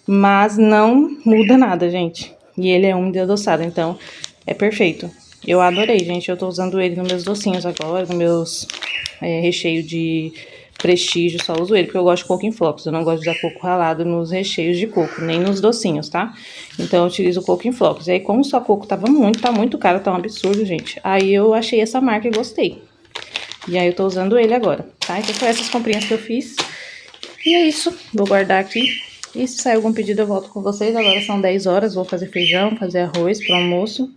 mas não muda nada, gente. E ele é úmido e adoçado, então é perfeito. Eu adorei, gente. Eu tô usando ele nos meus docinhos agora, nos meus recheio de prestígio, só uso ele, porque eu gosto de coco em flocos. Eu não gosto de usar coco ralado nos recheios de coco, nem nos docinhos, tá? Então, eu utilizo coco em flocos. E aí, como só coco tá muito caro, tá um absurdo, gente. Aí, eu achei essa marca e gostei. E aí, eu tô usando ele agora, tá? Então, foi essas comprinhas que eu fiz. E é isso. Vou guardar aqui. E se sair algum pedido, eu volto com vocês. Agora são 10 horas, vou fazer feijão, fazer arroz pro almoço.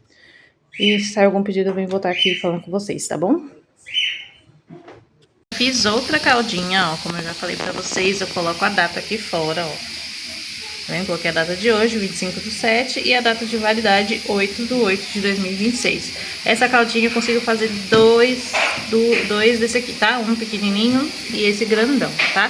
E se sair algum pedido, eu venho voltar aqui falando com vocês, tá bom? Fiz outra caldinha, ó, como eu já falei pra vocês, eu coloco a data aqui fora, ó. Tá vendo? Coloquei a data de hoje, 25/7, e a data de validade, 8/8/2026. Essa caldinha eu consigo fazer dois desse aqui, tá? Um pequenininho e esse grandão, tá?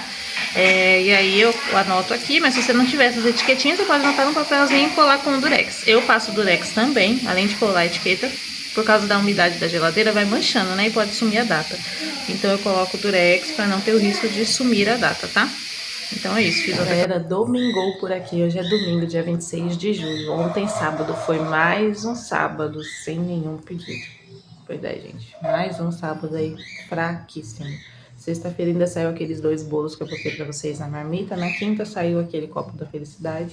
E aí eu anoto aqui, mas se você não tiver essas etiquetinhas, você pode anotar no papelzinho e colar com o durex. Eu passo durex também, além de colar a etiqueta. Por causa da umidade da geladeira, vai manchando, né? E pode sumir a data. Então, eu coloco o durex pra não ter o risco de sumir a data, tá? Então, é isso. Fiz outra... Domingou por aqui. Hoje é domingo, dia 26 de julho. Ontem, sábado, foi mais um sábado sem nenhum pedido. Pois é, gente. Mais um sábado aí fraquíssimo. Sexta-feira ainda saiu aqueles 2 bolos que eu postei pra vocês na marmita. Na quinta saiu aquele copo da felicidade.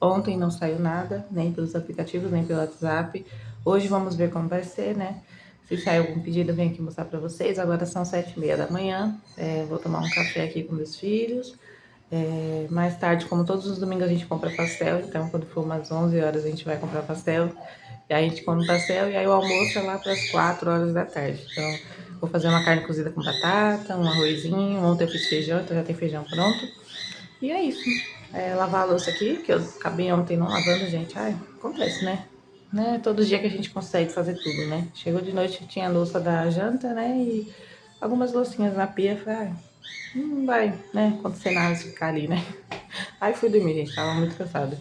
Ontem não saiu nada, nem pelos aplicativos, nem pelo WhatsApp. Hoje vamos ver como vai ser, né? Se sair algum pedido, eu venho aqui mostrar pra vocês. Agora são 7h30 da manhã. Vou tomar um café aqui com meus filhos. Mais tarde, como todos os domingos, a gente compra pastel. Então, quando for umas 11 horas, a gente vai comprar pastel. E aí a gente come pastel e aí o almoço é lá para as 4 horas da tarde. Então, vou fazer uma carne cozida com batata, um arrozinho. Ontem eu fiz feijão, então já tem feijão pronto. E é isso. Lavar a louça aqui, que eu acabei ontem não lavando, gente. Ai, acontece, né? Todo dia que a gente consegue fazer tudo, né? Chegou de noite, tinha a louça da janta, né? E algumas loucinhas na pia. Falei, ai, não vai, né? Acontecer nada se ficar ali, né? Aí fui dormir, gente. Tava muito cansada.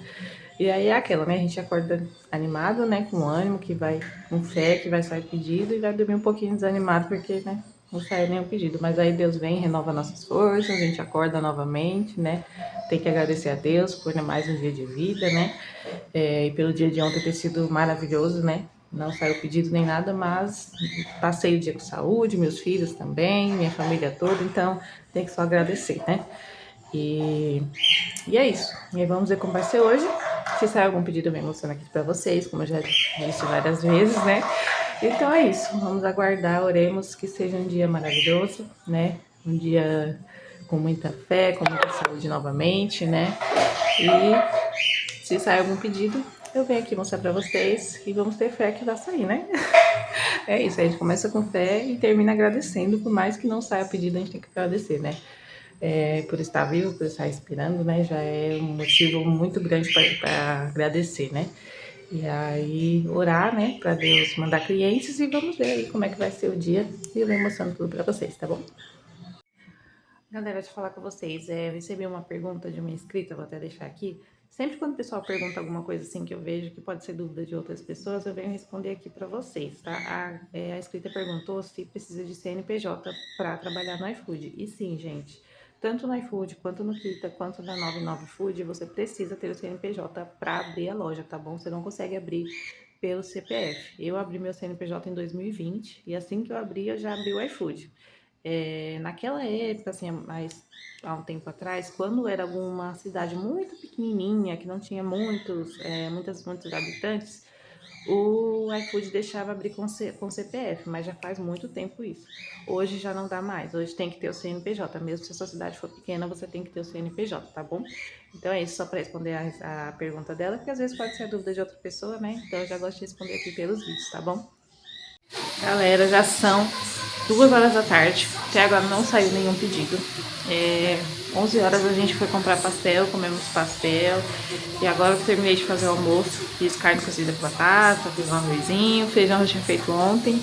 E aí é aquela, né? A gente acorda animado, né? Com ânimo, que vai com fé, que vai sair pedido. E vai dormir um pouquinho desanimado, porque, né? Não saiu nenhum pedido. Mas aí Deus vem, renova nossas forças, a gente acorda novamente, né? Tem que agradecer a Deus por mais um dia de vida, né? E pelo dia de ontem ter sido maravilhoso, né? Não saiu pedido nem nada, mas passei o dia com saúde, meus filhos também, minha família toda, então tem que só agradecer, né? E é isso. E aí vamos ver como vai ser hoje. Se sair algum pedido, eu venho mostrando aqui pra vocês, como eu já disse várias vezes, né? Então é isso, vamos aguardar, oremos que seja um dia maravilhoso, né? Um dia com muita fé, com muita saúde novamente, né? E se sair algum pedido, eu venho aqui mostrar pra vocês e vamos ter fé que vai sair, né? É isso, a gente começa com fé e termina agradecendo, por mais que não saia pedido, a gente tem que agradecer, né? Por estar vivo, por estar respirando, né? Já é um motivo muito grande para agradecer, né? E aí, orar, né? Para Deus mandar clientes e vamos ver aí como é que vai ser o dia. E eu venho mostrando tudo para vocês, tá bom? Galera, deixa eu falar com vocês. Eu recebi uma pergunta de uma inscrita, vou até deixar aqui. Sempre quando o pessoal pergunta alguma coisa assim que eu vejo que pode ser dúvida de outras pessoas, eu venho responder aqui para vocês, tá? A inscrita perguntou se precisa de CNPJ para trabalhar no iFood. E sim, gente, tanto no iFood, quanto no Kita, quanto na 99 Food, você precisa ter o CNPJ para abrir a loja, tá bom? Você não consegue abrir pelo CPF. Eu abri meu CNPJ em 2020 e assim que eu abri, eu já abri o iFood. Naquela época, assim, há um tempo atrás, quando era alguma cidade muito pequenininha, que não tinha muitos habitantes, o iFood deixava abrir com CPF, mas já faz muito tempo isso. Hoje já não dá mais, hoje tem que ter o CNPJ, mesmo se a sua cidade for pequena, você tem que ter o CNPJ, tá bom? Então é isso, só para responder a pergunta dela, porque às vezes pode ser a dúvida de outra pessoa, né? Então eu já gosto de responder aqui pelos vídeos, tá bom? Galera, já são 2 horas da tarde, até agora não saiu nenhum pedido. 11 horas a gente foi comprar pastel, comemos pastel. E agora eu terminei de fazer o almoço, fiz carne cozida com batata, fiz um arrozinho, feijão eu tinha feito ontem.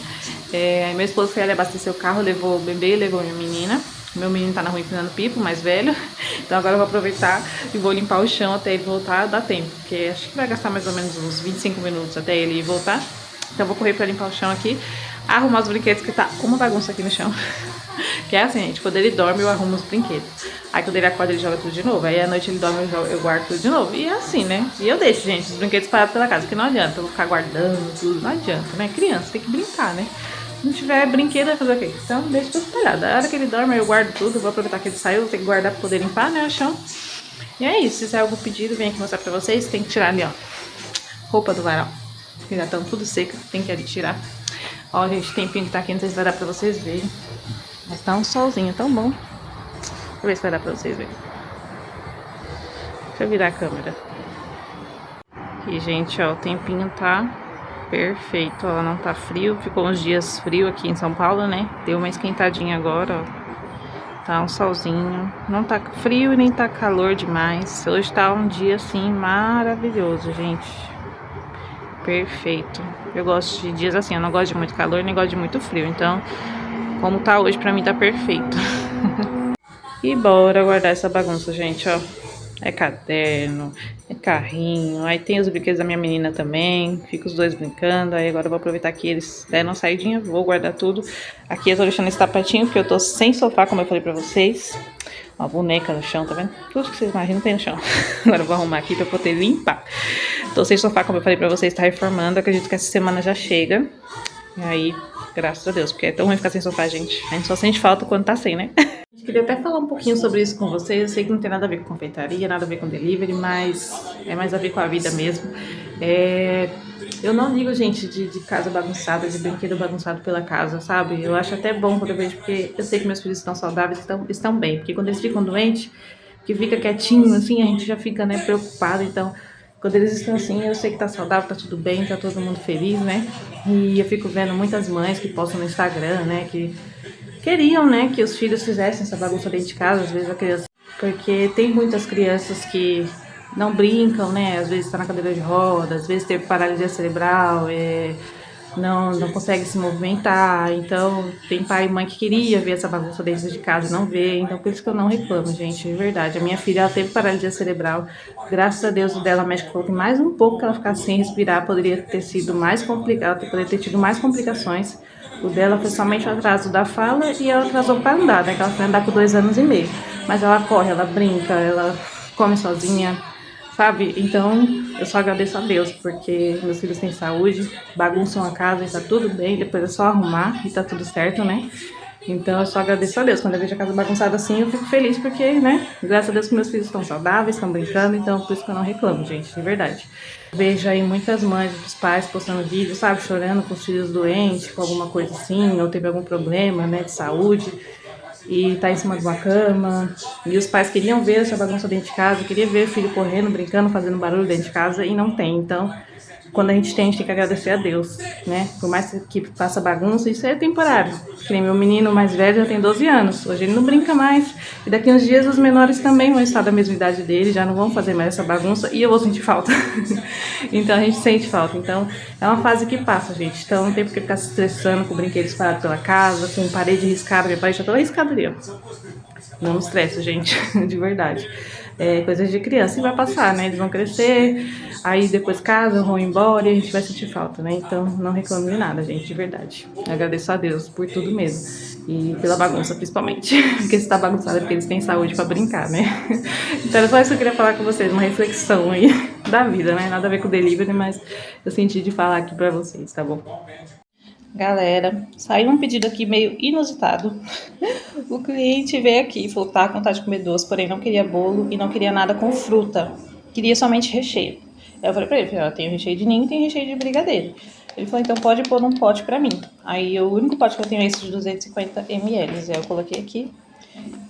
Meu esposo foi ali abastecer o carro, levou o bebê, levou minha menina. Meu menino tá na rua empinando pipo, mais velho. Então agora eu vou aproveitar e vou limpar o chão até ele voltar, dá tempo. Porque acho que vai gastar mais ou menos uns 25 minutos até ele voltar. Então eu vou correr pra limpar o chão aqui, arrumar os brinquedos, que tá uma bagunça aqui no chão. Que é assim, gente, quando ele dorme eu arrumo os brinquedos. Aí quando ele acorda ele joga tudo de novo. Aí à noite ele dorme eu guardo tudo de novo. E é assim, né? E eu deixo, gente, os brinquedos parados pela casa, porque não adianta eu vou ficar guardando tudo, não adianta, né? Criança tem que brincar, né? Se não tiver brinquedo, vai fazer o quê? Então deixa tudo espalhado. A hora que ele dorme eu guardo tudo, vou aproveitar que ele saiu, vou ter que guardar pra poder limpar, né, o chão. E é isso, se sair algum pedido, vem aqui mostrar pra vocês. Tem que tirar ali, ó, roupa do varal, que já estão tudo seca, tem que ali tirar. Ó, gente, o tempinho que tá aqui, não sei se vai dar pra vocês verem. Mas tá um solzinho tão bom. Deixa eu ver se vai dar pra vocês verem. Deixa eu virar a câmera. E, gente, ó, o tempinho tá perfeito. Ó, não tá frio. Ficou uns dias frio aqui em São Paulo, né? Deu uma esquentadinha agora, ó. Tá um solzinho. Não tá frio e nem tá calor demais. Hoje tá um dia, assim, maravilhoso, gente. Perfeito. Eu gosto de dias assim, eu não gosto de muito calor, nem gosto de muito frio. Então, como tá hoje, pra mim tá perfeito. E bora guardar essa bagunça, gente, ó. É caderno, é carrinho. Aí tem os brinquedos da minha menina também. Fica os dois brincando. Aí agora eu vou aproveitar que eles deram uma saidinha. Vou guardar tudo. Aqui eu tô deixando esse tapetinho, porque eu tô sem sofá, como eu falei pra vocês. Uma boneca no chão, tá vendo? Tudo que vocês imaginam tem no chão. Agora eu vou arrumar aqui pra poder limpar. Tô sem sofá, como eu falei pra vocês, tá reformando. Acredito que essa semana já chega. E aí, graças a Deus, porque é tão ruim ficar sem sofá, gente. A gente só sente falta quando tá sem, né? Eu queria até falar um pouquinho sobre isso com vocês. Eu sei que não tem nada a ver com confeitaria, nada a ver com delivery, mas é mais a ver com a vida mesmo. Eu não ligo, gente, de casa bagunçada, de brinquedo bagunçado pela casa, sabe? Eu acho até bom quando eu vejo, porque eu sei que meus filhos estão saudáveis, estão bem. Porque quando eles ficam doentes, que fica quietinho, assim, a gente já fica, né, preocupado. Então, quando eles estão assim, eu sei que tá saudável, tá tudo bem, tá todo mundo feliz, né? E eu fico vendo muitas mães que postam no Instagram, né, que queriam, né, que os filhos fizessem essa bagunça dentro de casa, às vezes a criança... Porque tem muitas crianças que não brincam, né, às vezes tá na cadeira de roda, às vezes teve paralisia cerebral, não consegue se movimentar. Então tem pai e mãe que queria ver essa bagunça dentro de casa e não vê. Então por isso que eu não reclamo, gente, de verdade. A minha filha, ela teve paralisia cerebral, graças a Deus o dela, a médica falou que mais um pouco que ela ficasse sem respirar poderia ter sido mais complicado, poderia ter tido mais complicações. O dela foi somente o atraso da fala e ela atrasou para andar, né, que ela foi andar com 2 anos e meio. Mas ela corre, ela brinca, ela come sozinha, sabe? Então, eu só agradeço a Deus, porque meus filhos têm saúde, bagunçam a casa e tá tudo bem, depois é só arrumar e tá tudo certo, né? Então eu só agradeço a Deus. Quando eu vejo a casa bagunçada assim, eu fico feliz porque, né? Graças a Deus que meus filhos estão saudáveis, estão brincando, então por isso que eu não reclamo, gente, de verdade. Vejo aí muitas mães dos pais postando vídeos, sabe, chorando com os filhos doentes, com alguma coisa assim, ou teve algum problema, né, de saúde, e tá em cima de uma cama. E os pais queriam ver essa bagunça dentro de casa, queriam ver o filho correndo, brincando, fazendo barulho dentro de casa, e não tem. Então, quando a gente tem que agradecer a Deus, né? Por mais que faça bagunça, isso é temporário. Que nem meu menino mais velho já tem 12 anos. Hoje ele não brinca mais. E daqui uns dias os menores também vão estar da mesma idade dele, já não vão fazer mais essa bagunça e eu vou sentir falta. Então a gente sente falta. Então é uma fase que passa, gente. Então não tem porque ficar se estressando com brinquedos parados pela casa, com parede riscada. Minha parede já toda riscada ali, ó. Não me estresse, gente, de verdade. É coisas de criança e vai passar, né? Eles vão crescer, aí depois casam, vão embora e a gente vai sentir falta, né? Então não reclamo de nada, gente, de verdade. Eu agradeço a Deus por tudo mesmo. E pela bagunça, principalmente. Porque se tá bagunçado é porque eles têm saúde pra brincar, né? Então era só isso que eu queria falar com vocês, uma reflexão aí da vida, né? Nada a ver com o delivery, mas eu senti de falar aqui pra vocês, tá bom? Galera, saiu um pedido aqui meio inusitado. O cliente veio aqui e falou que tava com vontade de comer doce, porém não queria bolo e não queria nada com fruta. Queria somente recheio. Aí eu falei pra ele, ó, tem recheio de ninho e tem recheio de brigadeiro. Ele falou, então pode pôr num pote pra mim. Aí o único pote que eu tenho é esse de 250 ml. Aí eu coloquei aqui,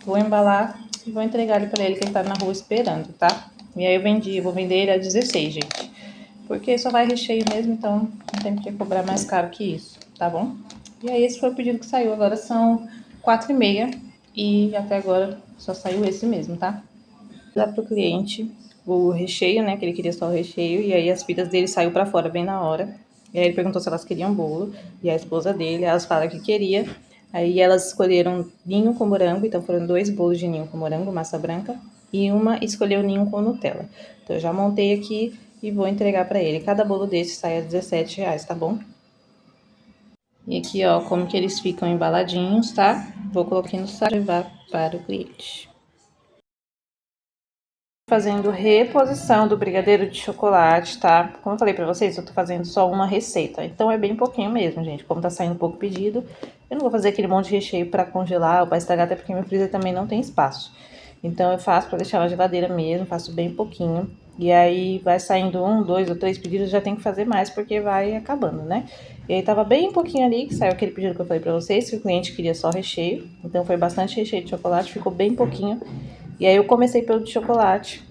vou embalar e vou entregar ele pra ele, que ele tá na rua esperando, tá? E aí eu vou vender ele a 16, gente. Porque só vai recheio mesmo, então não tem por que cobrar mais caro que isso, tá bom? E aí esse foi o pedido que saiu, agora são 4h30 e até agora só saiu esse mesmo, tá? Dá pro cliente o recheio, né, que ele queria só o recheio, e aí as filhas dele saiu pra fora bem na hora. E aí ele perguntou se elas queriam bolo, e a esposa dele, elas falaram que queria. Aí elas escolheram ninho com morango, então foram 2 bolos de ninho com morango, massa branca, e uma escolheu ninho com Nutella. Então eu já montei aqui e vou entregar pra ele. Cada bolo desse sai a R$17, tá bom? E aqui, ó, como que eles ficam embaladinhos, tá? Vou colocar no saco e levar para o cliente. Fazendo reposição do brigadeiro de chocolate, tá? Como eu falei pra vocês, eu tô fazendo só uma receita. Então é bem pouquinho mesmo, gente. Como tá saindo pouco pedido, eu não vou fazer aquele monte de recheio pra congelar ou pra estragar, até porque meu freezer também não tem espaço. Então eu faço pra deixar na geladeira mesmo, faço bem pouquinho. E aí vai saindo 1, 2 ou 3 pedidos, já tem que fazer mais porque vai acabando, né? E aí tava bem pouquinho ali, que saiu aquele pedido que eu falei pra vocês, que o cliente queria só recheio. Então foi bastante recheio de chocolate, ficou bem pouquinho. E aí eu comecei pelo de chocolate,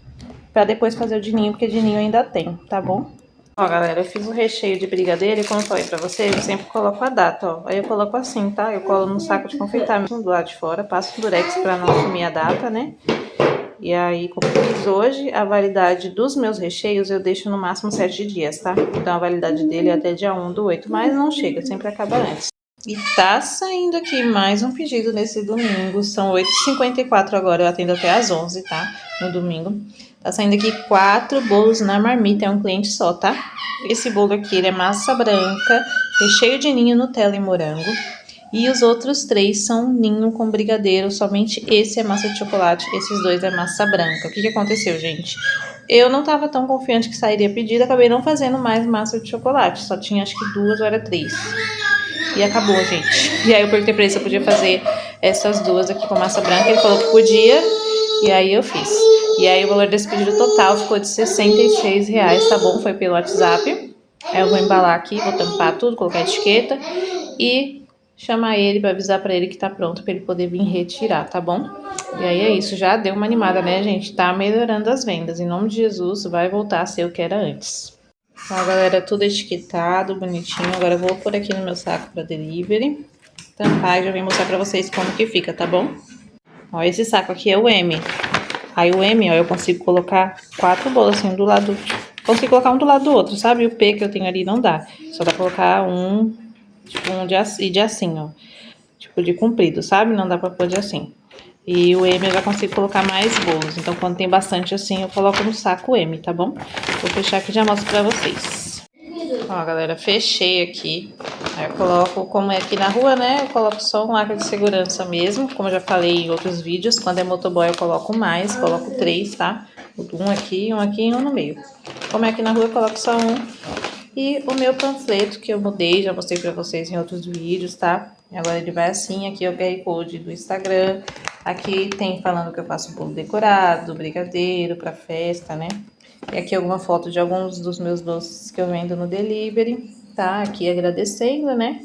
pra depois fazer o de ninho, porque de ninho ainda tem, tá bom? Ó, galera, eu fiz o recheio de brigadeiro e como eu falei pra vocês, eu sempre coloco a data, ó. Aí eu coloco assim, tá? Eu colo no saco de confeitar mesmo do lado de fora, passo o durex pra não sumir a data, né? E aí, como eu fiz hoje, a validade dos meus recheios eu deixo no máximo 7 dias, tá? Então a validade dele é até dia 1/8, mas não chega, sempre acaba antes. E tá saindo aqui mais um pedido nesse domingo, são 8h54 agora, eu atendo até às 11, tá? No domingo. Tá saindo aqui 4 bolos na marmita, é um cliente só, tá? Esse bolo aqui, ele é massa branca, recheio de ninho, Nutella e morango. E os outros 3 são ninho com brigadeiro, somente esse é massa de chocolate, esses 2 é massa branca. O que aconteceu, gente? Eu não tava tão confiante que sairia pedido, acabei não fazendo mais massa de chocolate, só tinha acho que 2 ou era 3. E acabou, gente. E aí eu perguntei pra ele se eu podia fazer essas 2 aqui com massa branca, ele falou que podia, e aí eu fiz. E aí o valor desse pedido total ficou de R$66, tá bom? Foi pelo WhatsApp. Aí eu vou embalar aqui, vou tampar tudo, colocar a etiqueta e chamar ele pra avisar pra ele que tá pronto pra ele poder vir retirar, tá bom? E aí é isso, já deu uma animada, né, gente? Tá melhorando as vendas. Em nome de Jesus, vai voltar a ser o que era antes. Ó, galera, tudo etiquetado, bonitinho. Agora eu vou pôr aqui no meu saco pra delivery. Tampar e já vim mostrar pra vocês como que fica, tá bom? Ó, esse saco aqui é o M. Aí o M, ó, eu consigo colocar 4 bolas assim, um do lado... Consigo colocar um do lado do outro, sabe? O P que eu tenho ali não dá. Só dá pra colocar um, tipo, um de assim, ó. Tipo, de comprido, sabe? Não dá pra pôr de assim. E o M eu já consigo colocar mais bolos. Então, quando tem bastante assim, eu coloco no saco M, tá bom? Vou fechar aqui e já mostro pra vocês. Ó, galera, fechei aqui. Aí eu coloco, como é aqui na rua, né? Eu coloco só um lacre de segurança mesmo. Como eu já falei em outros vídeos, quando é motoboy eu coloco mais. Coloco 3, tá? Um aqui e um no meio. Como é aqui na rua, eu coloco só um. E o meu panfleto que eu mudei, já mostrei pra vocês em outros vídeos, tá? Agora ele vai assim, aqui é o QR Code do Instagram. Aqui tem falando que eu faço bolo decorado, brigadeiro pra festa, né? E aqui alguma foto de alguns dos meus doces que eu vendo no delivery, tá? Aqui agradecendo, né?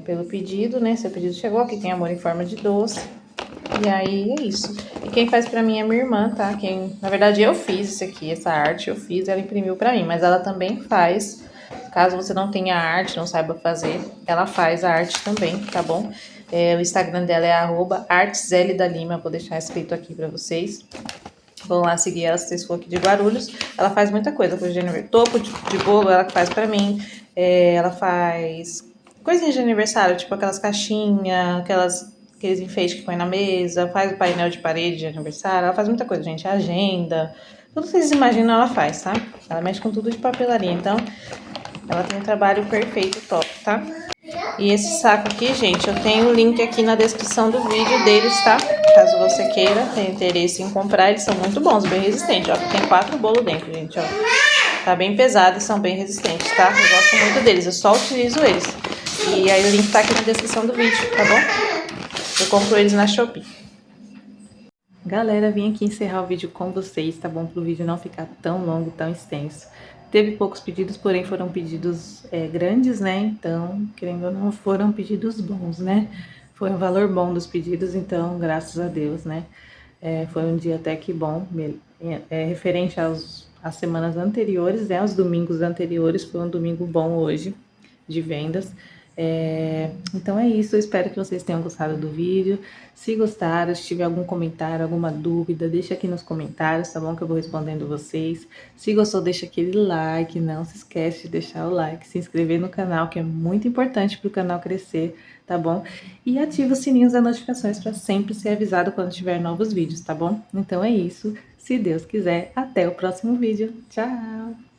Pelo pedido, né? Seu pedido chegou, aqui tem amor em forma de doce. E aí é isso. E quem faz pra mim é minha irmã, tá? Na verdade eu fiz isso aqui, essa arte eu fiz, ela imprimiu pra mim, mas ela também faz. Caso você não tenha arte, não saiba fazer, ela faz a arte também, tá bom? O Instagram dela é @arteslda_lima, vou deixar escrito aqui pra vocês. Vão lá seguir ela se vocês for aqui de Guarulhos. Ela faz muita coisa, topo de bolo ela faz pra mim. Ela faz coisinhas de aniversário, tipo aquelas caixinhas, aqueles enfeites que põe na mesa, faz o painel de parede de aniversário. Ela faz muita coisa, gente. Agenda. Tudo que vocês imaginam ela faz, tá? Ela mexe com tudo de papelaria, então ela tem um trabalho perfeito, top, tá? E esse saco aqui, gente, eu tenho o link aqui na descrição do vídeo deles, tá? Caso você queira, tenha interesse em comprar, eles são muito bons, bem resistentes, ó. Tem 4 bolos dentro, gente, ó. Tá bem pesado e são bem resistentes, tá? Eu gosto muito deles, eu só utilizo eles. E aí o link tá aqui na descrição do vídeo, tá bom? Eu compro eles na Shopee. Galera, vim aqui encerrar o vídeo com vocês, tá bom? Para o vídeo não ficar tão longo, tão extenso. Teve poucos pedidos, porém foram pedidos grandes, né? Então, querendo ou não, foram pedidos bons, né? Foi um valor bom dos pedidos, então, graças a Deus, né? Foi um dia até que bom, referente às semanas anteriores, né? Aos domingos anteriores, foi um domingo bom hoje de vendas. Então é isso, eu espero que vocês tenham gostado do vídeo. Se gostaram, se tiver algum comentário, alguma dúvida, deixa aqui nos comentários, tá bom? Que eu vou respondendo vocês. Se gostou, deixa aquele like, não se esquece de deixar o like, se inscrever no canal, que é muito importante para o canal crescer, tá bom? E ativa os sininhos das notificações para sempre ser avisado quando tiver novos vídeos, tá bom? Então é isso, se Deus quiser, até o próximo vídeo. Tchau!